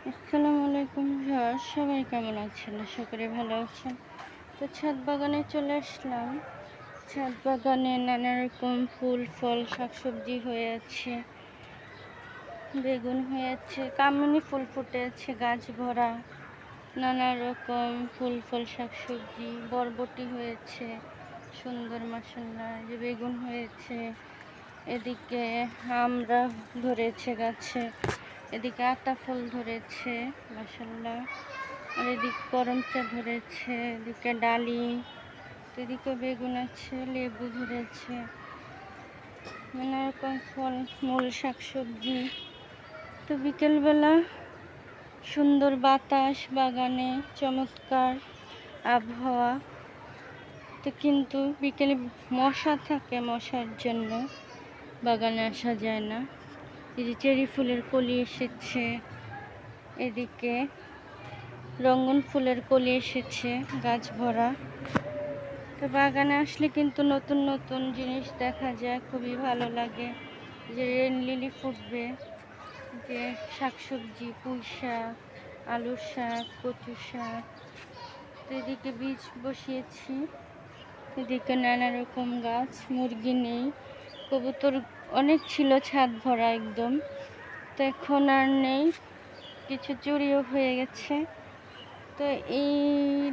আসসালামু আলাইকুম ভিউয়ার্স, সবাই কেমন আছেন? আশা করি ভালো আছেন। তো ছাদ বাগানে চলে আসলাম। ছাদ বাগানে নানা রকম ফুল ফল শাকসবজি হয়ে আছে, বেগুন হয়ে আছে, কামিনী ফুল ফুটে আছে গাছ ভরা। নানা রকম ফুল ফল শাকসবজি, বরবটি হয়েছে সুন্দর মাশাআল্লাহ, যে বেগুন হয়েছে। এদিকে আমরা ধরেছে গাছে, এদিকে আতা ফুল ধরেছে মাশাআল্লাহ, আর এদিকে করমচা ধরেছে, এদিকে ডালিম, এদিকে বেগুন আছে, লেবু ধরেছে, নানা রকম ফল মূল শাকসবজি। তো বিকেলবেলা সুন্দর বাতাস, বাগানে চমৎকার আবহাওয়া। তো কিন্তু বিকেলে মশা থাকে, মশার জন্য বাগানে আসা যায় না। এই যে চেরি ফুলের কলি এসেছে, এদিকে রঙ্গন ফুলের কলি এসেছে গাছ ভরা। তো বাগানে আসলে কিন্তু নতুন নতুন জিনিস দেখা যায়, খুবই ভালো লাগে। যে রেন লিলি ফুটবে, যে শাকসবজি, পুঁই শাক, আলুর শাক, কচু শাক। তো এদিকে বীজ বসিয়েছি, এদিকে নানা রকম গাছ। মুরগি নেই, কবুতর অনেক ছিল ছাদ ভরা একদম, তো এখন আর নেই, কিছু চুরিও হয়ে গেছে। তো এই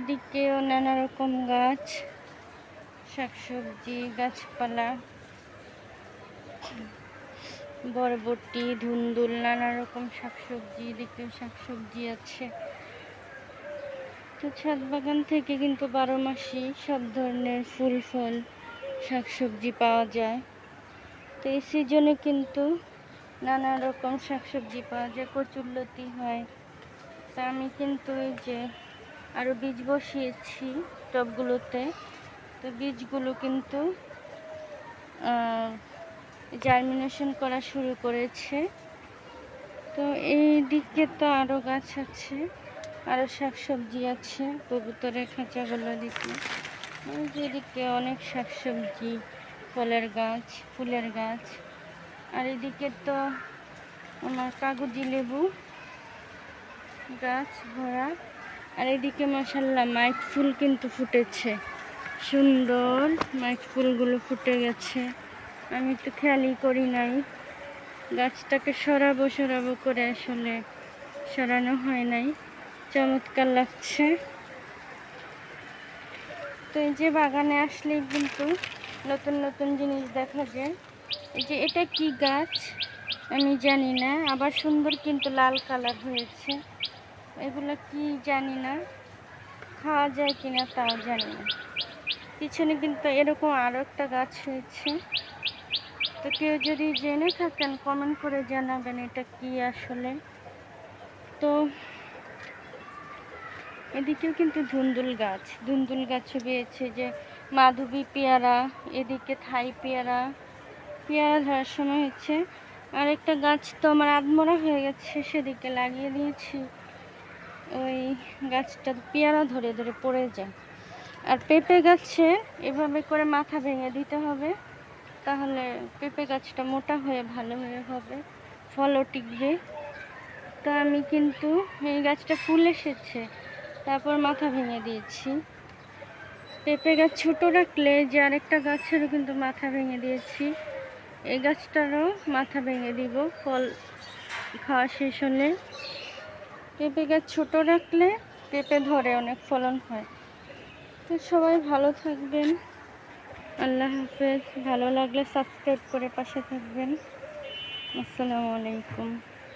দিকেও নানা রকম গাছ, শাকসবজি, গাছপালা, বরবটি, ধুন্দুল, নানা রকম শাকসবজি। এদিকে শাকসবজি আছে। তো ছাদ বাগান থেকে কিন্তু 12 মাসই সব ধরনের ফুল ফল শাকসবজি পাওয়া যায়। তো এই সিজনে কিন্তু নানা রকম শাকসবজি পাওয়া যায়, কচুরলতি হয়। তা আমি কিন্তু এই যে আরও বীজ বসিয়েছি টবগুলোতে। তো বীজগুলো কিন্তু জার্মিনেশন করা শুরু করেছে। তো এই দিকে তো আরও গাছ আছে, আরও শাকসবজি আছে কবুতরের খাঁচাগুলো দিকে। ওই যে এদিকে অনেক শাকসবজি, ফলের গাছ, ফুলের গাছ। আর এদিকে তো আমার কাগজি লেবু গাছ ভরা। আর এদিকে মাশাআল্লাহ মাইক ফুল কিন্তু ফুটেছে, সুন্দর মাইক ফুলগুলো ফুটে গেছে। আমি তো খেয়ালই করি নাই, গাছটাকে সরাবো করে আসলে সরানো হয় নাই। চমৎকার লাগছে। তো এই যে বাগানে আসলে কিন্তু নতুন নতুন জিনিস দেখা যায়। এই যে এটা কি গাছ আমি জানি না, আবার সুন্দর কিন্তু লাল কালার হয়েছে। এগুলো কি জানি না, খাওয়া যায় কিনা তাও জানি না। পিছনে কিন্তু এরকম আরও একটা গাছ হয়েছে। তো কেউ যদি জেনে থাকেন কমেন্ট করে জানাবেন এটা কি আসলে। তো এদিকেও কিন্তু ধুন্দুল গাছও বেয়েছে, যে মাধবী পেয়ারা, এদিকে থাই পেয়ারা। পেয়ারা ধরার সময় হচ্ছে। আর একটা গাছ তো আমার আধমরা হয়ে গেছে, সেদিকে লাগিয়ে দিয়েছি। ওই গাছটা পেয়ারা ধরে ধরে পড়ে যায়। আর পেঁপে গাছে এভাবে করে মাথা ভেঙে দিতে হবে, তাহলে পেঁপে গাছটা মোটা হয়ে ভালো হয়ে হবে, ফলও টিকবে। তো আমি কিন্তু এই গাছটা ফুল এসেছে, তারপর মাথা ভেঙে দিয়েছি। পেঁপে গাছ ছোটো রাখলে যে আরেকটা গাছেরও কিন্তু মাথা ভেঙে দিয়েছি, এই গাছটারও মাথা ভেঙে দিব ফল খাওয়া শেষ হলে। পেঁপে গাছ ছোটো রাখলে পেঁপে ধরে, অনেক ফলন হয়। তো সবাই ভালো থাকবেন, আল্লাহ হাফেজ। ভালো লাগলে সাবস্ক্রাইব করে পাশে থাকবেন। আসসালামু আলাইকুম।